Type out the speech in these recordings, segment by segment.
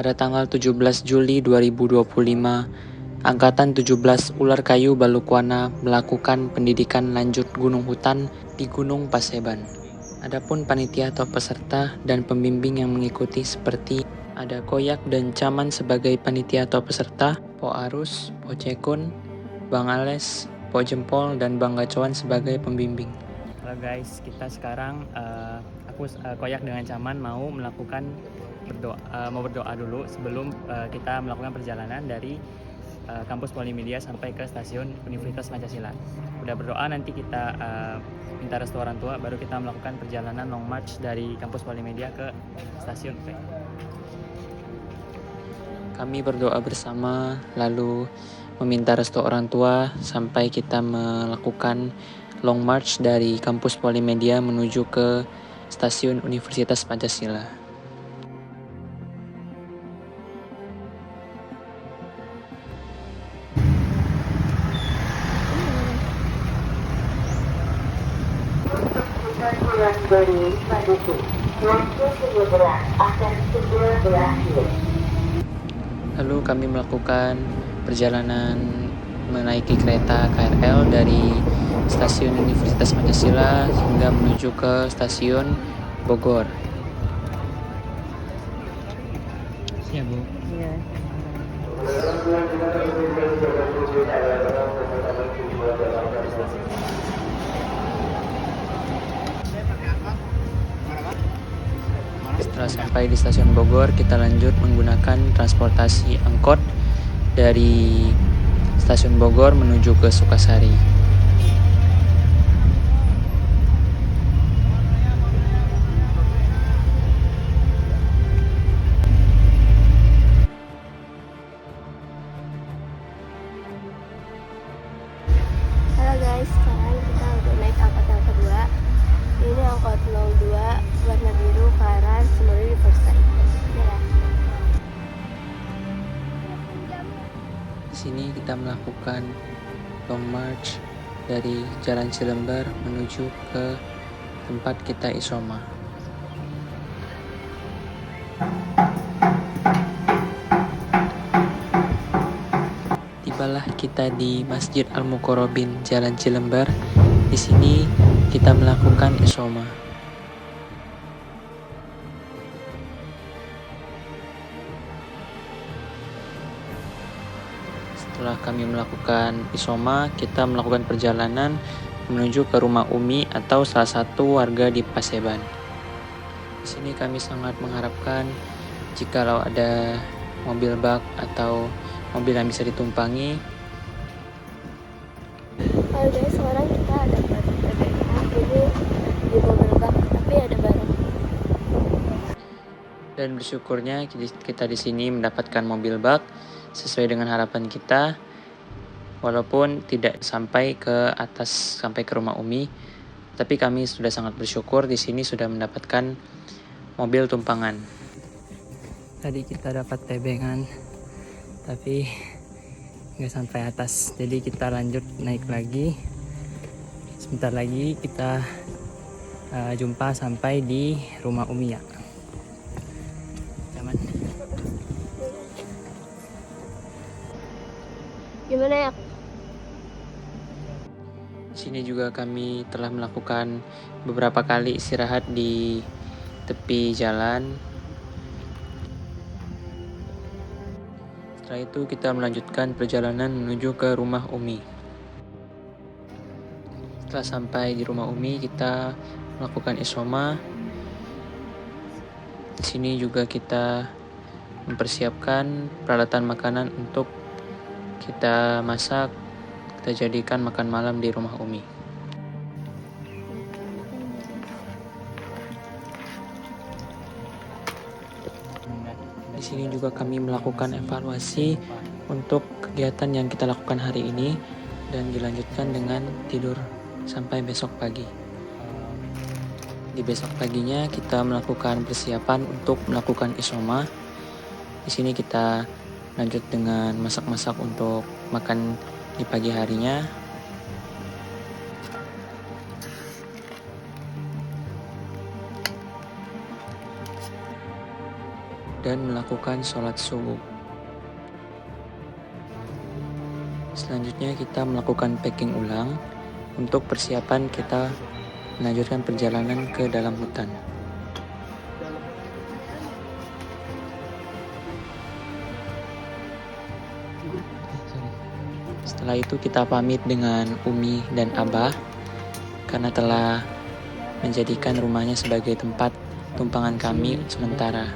pada tanggal 17 Juli 2025, Angkatan 17 Ular Kayu Balukwana melakukan pendidikan lanjut gunung hutan di Gunung Paseban. Adapun panitia atau peserta dan pembimbing yang mengikuti seperti ada Koyak dan Caman sebagai panitia atau peserta, Po Arus, Po Cekun, Bang Ales, Po Jempol, dan Bang Gacoan sebagai pembimbing. Halo guys, kita sekarang aku Koyak dengan Caman mau melakukan berdoa dulu sebelum kita melakukan perjalanan dari kampus Polimedia sampai ke stasiun Universitas Pancasila. Udah berdoa, nanti kita minta restu orang tua, baru kita melakukan perjalanan long march dari kampus Polimedia ke stasiun. Kami berdoa bersama, lalu meminta restu orang tua sampai kita melakukan long march dari kampus Polimedia menuju ke stasiun Universitas Pancasila. Lalu kami melakukan perjalanan menaiki kereta KRL dari stasiun Universitas Pancasila hingga menuju ke stasiun Bogor. Ya, Bu. Iya. Setelah sampai di stasiun Bogor, kita lanjut menggunakan transportasi angkot dari stasiun Bogor menuju ke Sukasari. Halo guys, sekarang kita udah naik angkot yang kedua. Ini angkot 02 warna biru ke arah Semeru University. Di sini kita melakukan long march dari Jalan Cilember menuju ke tempat kita isoma. Tibalah kita di Masjid Al-Muqarrabin Jalan Cilember. Di sini kita melakukan isoma. Setelah kami melakukan isoma, kita melakukan perjalanan menuju ke rumah Umi atau salah satu warga di Paseban. Di sini kami sangat mengharapkan jikalau ada mobil bak atau mobil yang bisa ditumpangi. Halo guys, sekarang kita dapat TBK ini di mobil bak, tapi ada barang. Dan bersyukurnya kita di sini mendapatkan mobil bak sesuai dengan harapan kita, walaupun tidak sampai ke atas, sampai ke rumah Umi, tapi kami sudah sangat bersyukur di sini sudah mendapatkan mobil tumpangan. Tadi kita dapat tebengan, tapi nggak sampai atas, jadi kita lanjut naik lagi. Sebentar lagi kita jumpa sampai di rumah Umi ya. Aman. Gimana ya? Di sini juga kami telah melakukan beberapa kali istirahat di tepi jalan. Setelah itu kita melanjutkan perjalanan menuju ke rumah Umi. Setelah sampai di rumah Umi, kita melakukan isoma. Di sini juga kita mempersiapkan peralatan makanan untuk kita masak, kita jadikan makan malam di rumah Umi. Di sini juga kami melakukan evaluasi untuk kegiatan yang kita lakukan hari ini dan dilanjutkan dengan tidur sampai besok pagi. Di besok paginya kita melakukan persiapan untuk melakukan isoma. Di sini kita lanjut dengan masak-masak untuk makan di pagi harinya. dan melakukan sholat subuh. Selanjutnya kita melakukan packing ulang untuk persiapan kita melanjutkan perjalanan ke dalam hutan. Setelah itu kita pamit dengan Umi dan Abah karena telah menjadikan rumahnya sebagai tempat tumpangan kami sementara.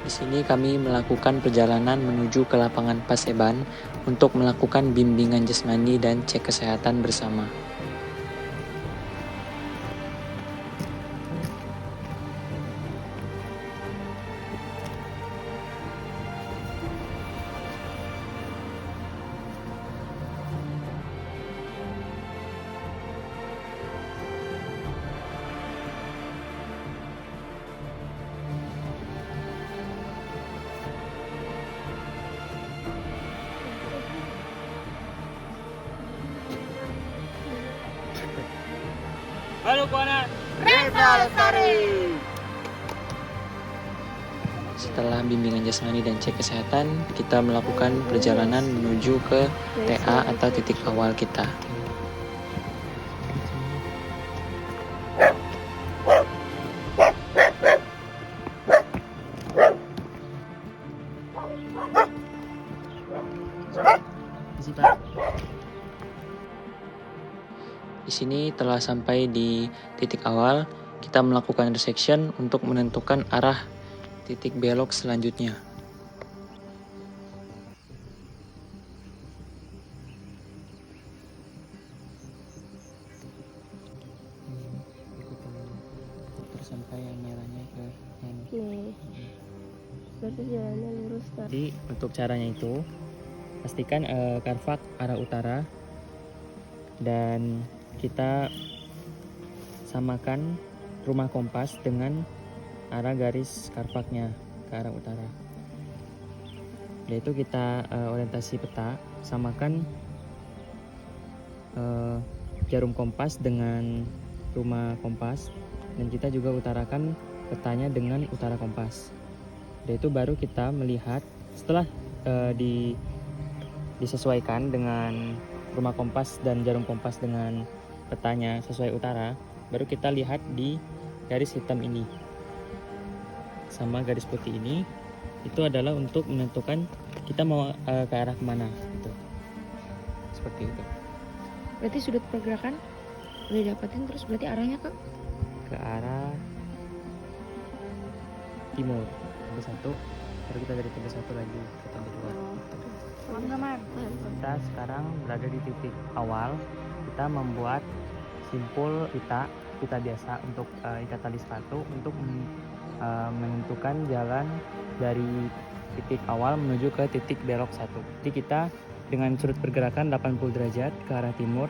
Di sini kami melakukan perjalanan menuju ke lapangan Paseban untuk melakukan bimbingan jasmani dan cek kesehatan bersama. Balukwana Reva Lestari. Setelah bimbingan jasmani dan cek kesehatan, kita melakukan perjalanan menuju ke TA atau titik awal kita. Di sini telah sampai di titik awal, kita melakukan intersection untuk menentukan arah titik belok selanjutnya. Sampai yang merahnya ke Nih, berarti jalannya lurus kan? Jadi untuk caranya itu pastikan karvak arah utara dan kita samakan rumah kompas dengan arah garis karvaknya ke arah utara. Yaitu kita orientasi peta, samakan jarum kompas dengan rumah kompas, dan kita juga utarakan petanya dengan utara kompas. Dan itu baru kita melihat setelah disesuaikan dengan rumah kompas dan jarum kompas dengan petanya sesuai utara, baru kita lihat di garis hitam ini sama garis putih ini, itu adalah untuk menentukan kita mau ke arah kemana gitu. Seperti itu. Berarti sudut pergerakan udah dapetin, terus berarti arahnya ke arah timur, TB 1, baru kita dari TB 1 lagi ke TB 2. Kita sekarang berada di titik awal. Kita membuat simpul pita biasa untuk ikat tali sepatu untuk menentukan jalan dari titik awal menuju ke titik belok 1. Jadi kita dengan sudut pergerakan 80 derajat ke arah timur.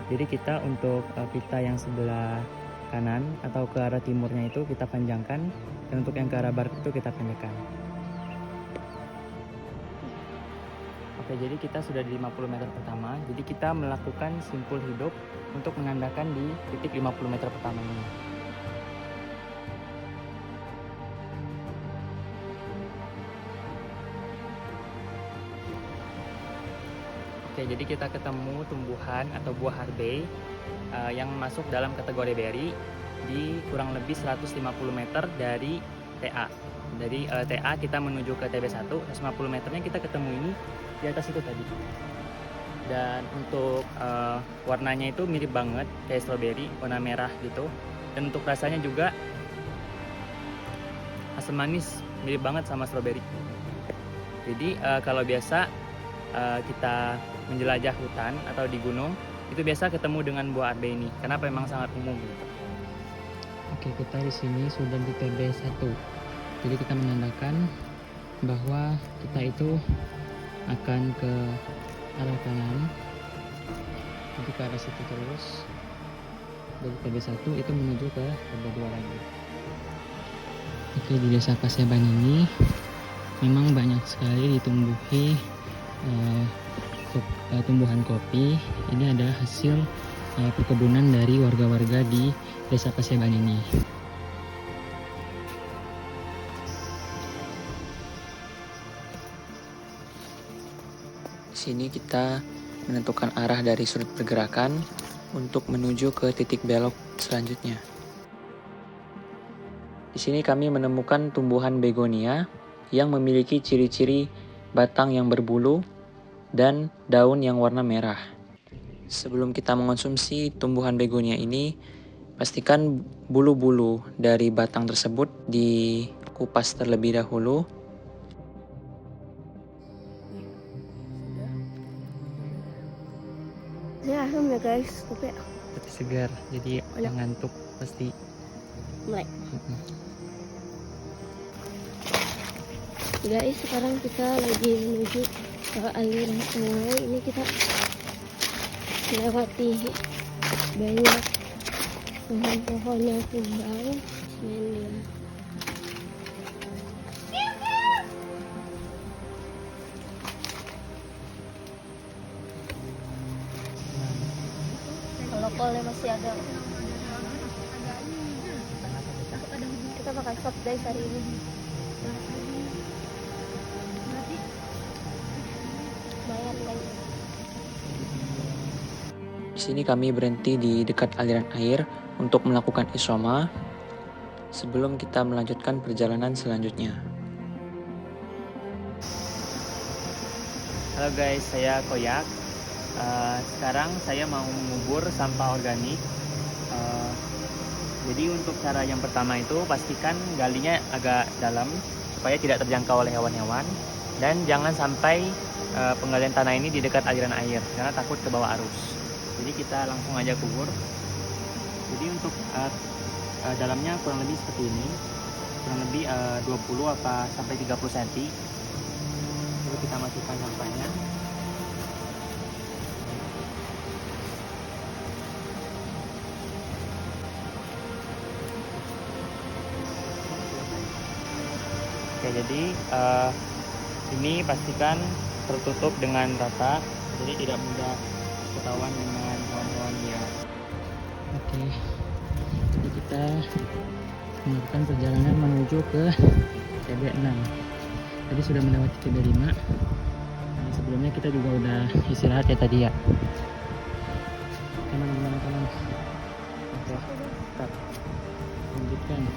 Jadi kita untuk pita yang sebelah kanan atau ke arah timurnya itu kita panjangkan, dan untuk yang ke arah barat itu kita pendekkan. Oke, jadi kita sudah di 50 meter pertama. Jadi kita melakukan simpul hidup untuk menandakan di titik 50 meter pertama ini. Oke, jadi kita ketemu tumbuhan atau buah harbei yang masuk dalam kategori berry di kurang lebih 150 meter dari TA. Dari TA kita menuju ke TB1, 150 meternya kita ketemu ini di atas itu tadi. Dan untuk warnanya itu mirip banget kayak stroberi, warna merah gitu. Dan untuk rasanya juga asam manis, mirip banget sama stroberi. Jadi kalau biasa kita menjelajah hutan atau di gunung, itu biasa ketemu dengan buah harbei ini. Kenapa memang sangat umum gitu. Oke, kita di sini sudah di TB1. Jadi kita menandakan bahwa kita itu akan ke arah kanan, jadi ke arah situ terus. Dari TB1 itu menuju ke TB2 lagi. Oke, di desa Paseban ini memang banyak sekali ditumbuhi untuk tumbuhan kopi. Ini adalah hasil perkebunan dari warga-warga di Desa Paseban ini. Di sini kita menentukan arah dari sudut pergerakan untuk menuju ke titik belok selanjutnya. Di sini kami menemukan tumbuhan begonia yang memiliki ciri-ciri batang yang berbulu dan daun yang warna merah. Sebelum kita mengonsumsi tumbuhan begonia ini, pastikan bulu-bulu dari batang tersebut dikupas terlebih dahulu. Ya, ya guys, tapi Segar, jadi ngantuk pasti. mulai. Guys, sekarang kita lagi menuju ke aliran sungai. Ini kita melewati banyak pohon-pohon yang tumbang. Bismillah. Kalau kolnya masih ada, kita bakal stop guys hari ini. Lumayan guys. Di sini kami berhenti di dekat aliran air untuk melakukan isoma sebelum kita melanjutkan perjalanan selanjutnya. Halo guys, saya Koyak. Sekarang saya mau mengubur sampah organik. Jadi untuk cara yang pertama itu pastikan galinya agak dalam supaya tidak terjangkau oleh hewan-hewan, dan jangan sampai penggalian tanah ini di dekat aliran air karena takut ke bawah arus. Jadi kita langsung aja kubur. Jadi untuk dalamnya kurang lebih seperti ini, kurang lebih 20 sampai 30 cm. Lalu kita masukkan sampahnya. Oke, jadi ini pastikan tertutup dengan rata, jadi tidak mudah ketahuan dengan hewan-hewan liar. Oke, jadi kita melakukan perjalanan menuju ke TB6. Tadi sudah melewati TB5. Nah, sebelumnya kita juga udah istirahat ya tadi ya. Kanan. Oke, start. Lanjutkan.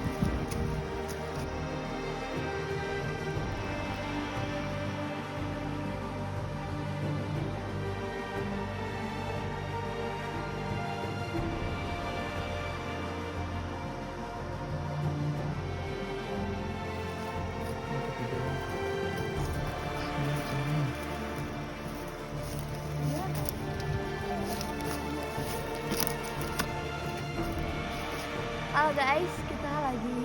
Halo guys, kita lagi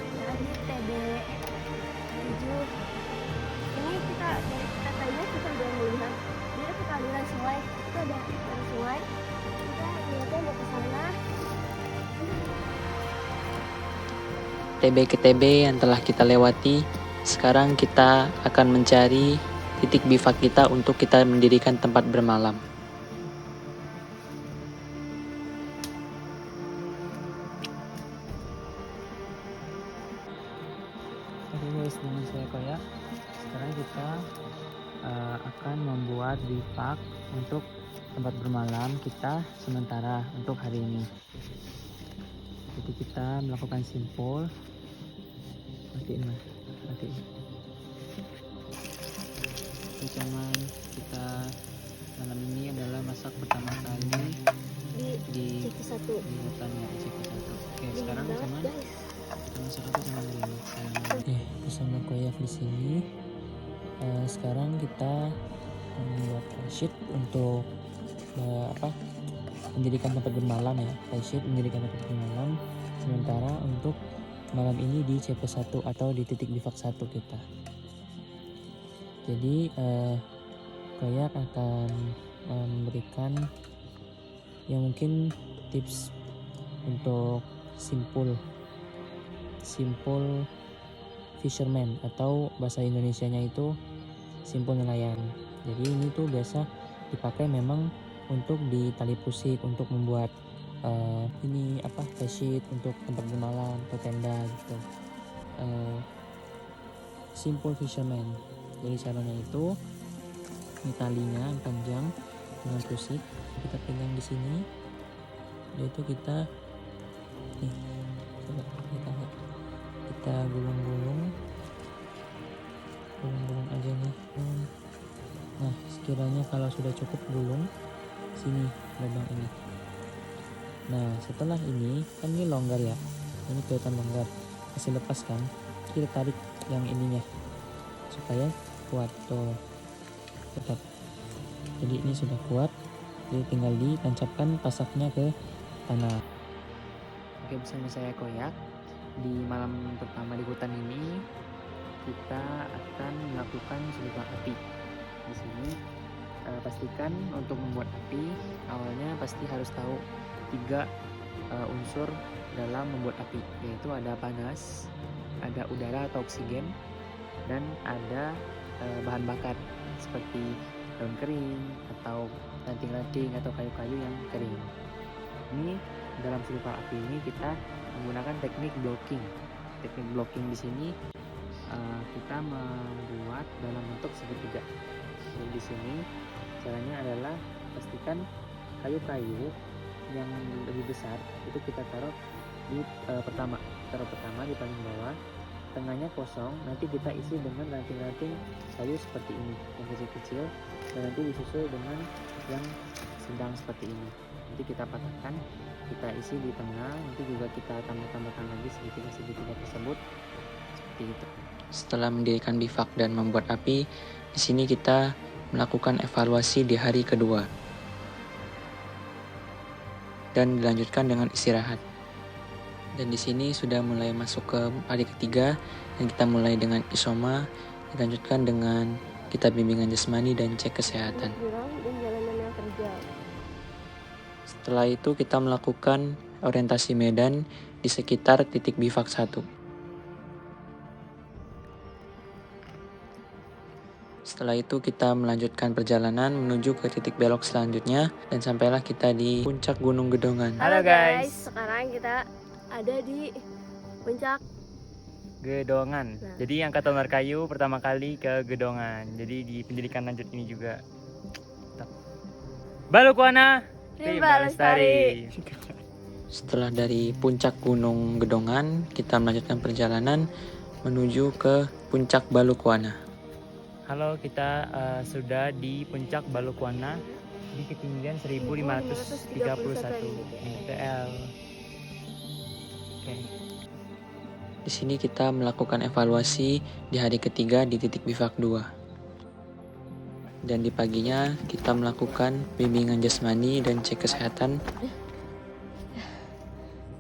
di TB7. Ini kita dari katanya kita udah melihat dia dekat aliran sungai. Itu ada aliran sungai. Kita lihatnya mau ke sana. TB ke TB yang telah kita lewati, sekarang kita akan mencari titik bivak kita untuk kita mendirikan tempat bermalam. Oke guys, dengan saya Koyak. Sekarang kita akan membuat bivak untuk tempat bermalam kita sementara untuk hari ini. Jadi kita melakukan simpul. Matiin. Ancaman kita malam ini adalah masak pertama kali di CP1. hutan ya, CP1. Oke, sekarang ancaman kita masak apa sama ini? Oke, bersama Koyak di sini. Sekarang kita membuat flysheet untuk mendirikan tempat bermalam ya. Flysheet mendirikan tempat bermalam sementara untuk malam ini di CP1 atau di titik bivak 1 kita. Jadi Koyak akan memberikan yang mungkin tips untuk simpul fisherman atau bahasa Indonesianya itu simpul nelayan. Jadi ini tuh biasa dipakai memang untuk di tali pusik untuk membuat ini apa face sheet untuk tempat bermalam atau tenda gitu. Simple fisherman. Jadi caranya itu ini talinya yang panjang dengan pusik kita pegang di sini. Yaitu kita nih coba kita gulung-gulung aja nih. Nah sekiranya kalau sudah cukup gulung sini lubang ini. Nah setelah ini kan ini longgar ya, ini kelihatan longgar, masih lepas kan, kita tarik yang ininya supaya kuat tuh tetap. Jadi ini sudah kuat, jadi tinggal ditancapkan pasaknya ke tanah. Oke, bersama saya Koyak. Di malam pertama di hutan ini kita akan melakukan selipar api. Di sini pastikan untuk membuat api awalnya pasti harus tahu 3 unsur dalam membuat api, yaitu ada panas, ada udara atau oksigen, dan ada bahan bakar seperti daun kering atau ranting-ranting atau kayu-kayu yang kering. Ini dalam selipar api ini kita menggunakan teknik blocking. Teknik blocking di sini kita membuat dalam bentuk segitiga. Jadi di sini caranya adalah pastikan kayu-kayu yang lebih besar itu kita taruh di pertama di paling bawah, tengahnya kosong, nanti kita isi dengan ranting-ranting kayu seperti ini yang kecil-kecil, dan nanti disusul dengan yang sedang seperti ini. Nanti kita patahkan, kita isi di tengah, nanti juga kita tambahkan lagi segitiga tersebut seperti itu. Setelah mendirikan bivak dan membuat api, di sini kita melakukan evaluasi di hari kedua dan dilanjutkan dengan istirahat. Dan di sini sudah mulai masuk ke hari ketiga, dan kita mulai dengan isoma, dilanjutkan dengan kita bimbingan jasmani dan cek kesehatan. Setelah itu kita melakukan orientasi medan di sekitar titik bivak 1. Setelah itu kita melanjutkan perjalanan menuju ke titik belok selanjutnya, dan sampailah kita di puncak Gunung Gedongan. Halo guys, sekarang kita ada di puncak Gedongan. Nah. Jadi Angkatan Markayu pertama kali ke Gedongan. Jadi di pendidikan lanjut ini juga. Balukuana Rimba Lestari. Setelah dari puncak Gunung Gedongan, kita melanjutkan perjalanan menuju ke puncak Balukuana. Halo, kita sudah di puncak Balukuana di ketinggian 1531 mdpl. Oke. Di sini kita melakukan evaluasi di hari ketiga di titik bivak 2. Dan di paginya kita melakukan bimbingan jasmani dan cek kesehatan.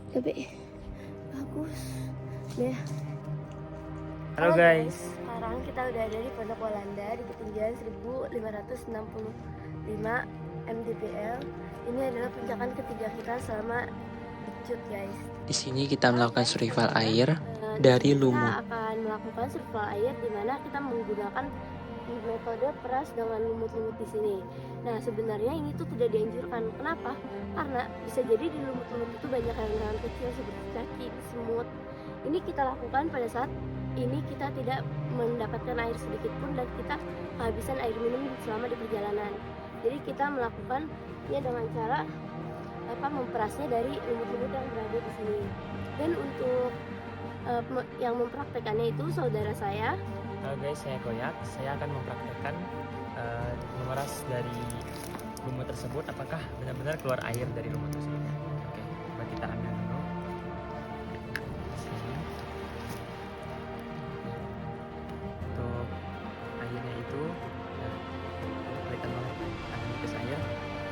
Tapi bagus deh. Halo guys. Sekarang kita udah ada di Pondok Walanda di ketinggian 1565 mdpl. Ini adalah puncakan ketiga kita selama Bikcut guys. Di sini kita melakukan survival air dari lumut. Kita akan melakukan survival air di mana kita menggunakan metode peras dengan lumut-lumut di sini. Nah, sebenarnya ini tuh tidak dianjurkan. Kenapa? Karena bisa jadi di lumut-lumut itu banyak hal-hal kecil seperti cacing, semut. Ini kita lakukan pada saat ini kita tidak mendapatkan air sedikit pun dan kita kehabisan air minum selama di perjalanan. Jadi kita melakukannya dengan cara memperasnya dari lumut-lumut yang berada di sini. Dan untuk yang mempraktekannya itu saudara saya. Halo guys, saya Koyak. Saya akan mempraktekkan memeras dari lumut tersebut. Apakah benar-benar keluar air dari lumut tersebut? Oke, coba kita ambil dulu. Sini. Untuk airnya itu, kelihatan banget ada nipis air.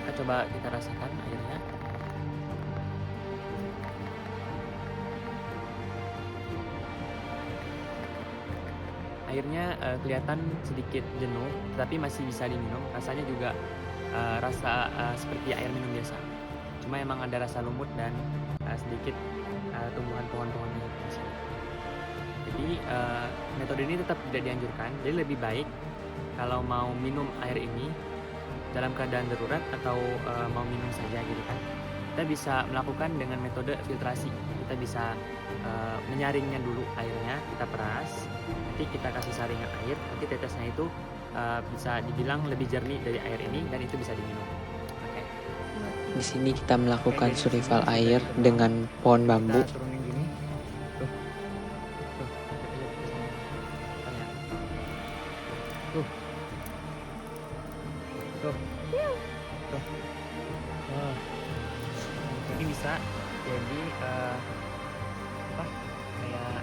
Kita coba kita rasakan airnya. Airnya kelihatan sedikit jenuh, tapi masih bisa diminum. Rasanya juga rasa seperti air minum biasa. Cuma emang ada rasa lumut dan sedikit tumbuhan pohon-pohonnya di sini. Jadi metode ini tetap tidak dianjurkan. Jadi lebih baik kalau mau minum air ini dalam keadaan darurat atau mau minum saja gitu kan, kita bisa melakukan dengan metode filtrasi. Kita bisa menyaringnya dulu airnya, kita peras, nanti kita kasih saringan air, nanti tetesnya itu bisa dibilang lebih jernih dari air ini dan itu bisa diminum. Oke. Di sini kita melakukan survival air dengan pohon bambu. Kita turunin gini. Tuh. Tuh. Tuh. Tuh. Tuh. Oh. Ini bisa jadi apa? Kayak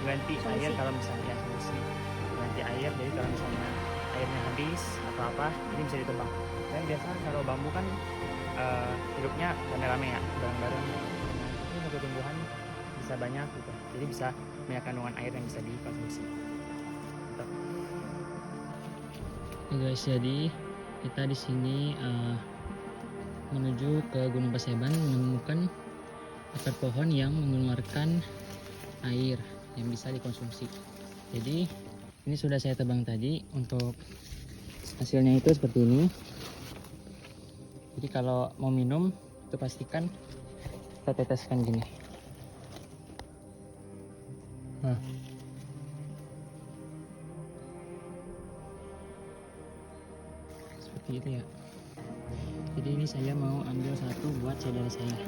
ganti air kalau misalnya solusi. Ganti air, jadi kalau misalnya airnya habis atau apa, ini bisa ditebang. Dan biasa kalau bambu kan hidupnya rame-rame ya, bareng-bareng. Nah, ini satu tumbuhan bisa banyak gitu. Jadi bisa banyak kandungan air yang bisa dikonsumsi. Gitu. Ya guys, jadi kita di sini menuju ke Gunung Paseban menemukan akar pohon yang mengeluarkan air yang bisa dikonsumsi. Jadi ini sudah saya tebang tadi. Untuk hasilnya itu seperti ini. Jadi kalau mau minum itu pastikan kita teteskan gini. Nah. Seperti itu ya. Jadi ini saya mau ambil satu buat saudara saya.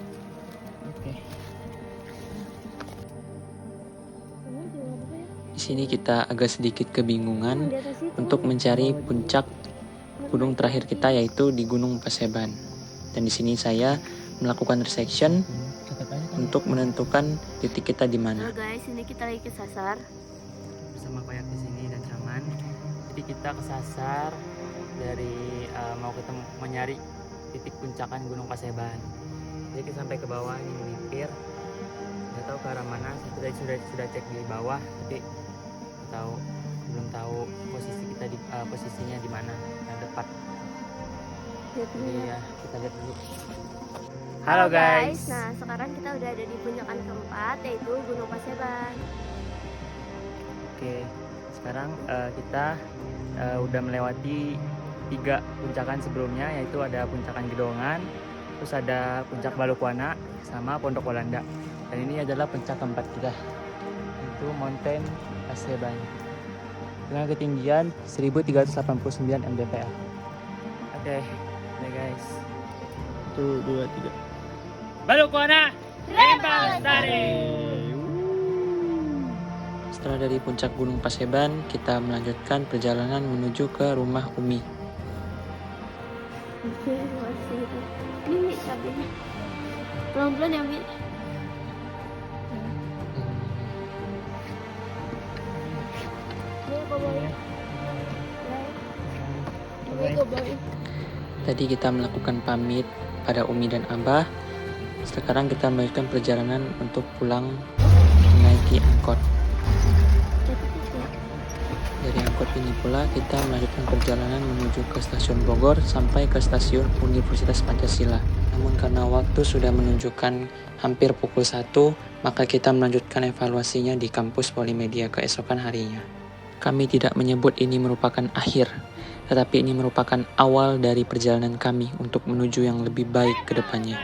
Oke. Di sini kita agak sedikit kebingungan untuk mencari puncak gunung terakhir kita, yaitu di Gunung Paseban. Dan di sini saya melakukan resection untuk menentukan titik kita di mana. Halo guys, ini kita lagi kesasar Bersama Koyak di sini dan Caman. Jadi kita kesasar dari mau nyari titik puncakan Gunung Paseban. Jadi kita sampai ke bawah ini melipir. Nggak tahu ke arah mana. Saya sudah cek di bawah, tapi belum tahu posisi kita di posisinya di mana yang tepat. Jadi ya kita lihat dulu. Halo guys. Nah sekarang kita udah ada di puncakan keempat, yaitu Gunung Paseban. Oke, sekarang kita udah melewati 3 puncakan sebelumnya, yaitu ada puncakan Gedongan, terus ada puncak Balukwana, sama Pondok Walanda. Dan ini adalah puncak keempat kita, itu Mountain Paseban dengan ketinggian 1389 mdpl. Oke, nah guys, 1, 2, 3. Balukwana, Lestari. Setelah dari puncak Gunung Paseban, kita melanjutkan perjalanan menuju ke rumah Umi. Oke, masih itu. Ini cabenya. Pelan-pelan ya, Mi. Tadi kita melakukan pamit pada Umi dan Abah. Sekarang kita melanjutkan perjalanan untuk pulang menaiki angkot. Dari angkot ini pula kita melanjutkan perjalanan menuju ke stasiun Bogor sampai ke stasiun Universitas Pancasila. Namun karena waktu sudah menunjukkan hampir pukul 1, maka kita melanjutkan evaluasinya di kampus Polimedia keesokan harinya. Kami tidak menyebut ini merupakan akhir, tetapi ini merupakan awal dari perjalanan kami untuk menuju yang lebih baik ke depannya.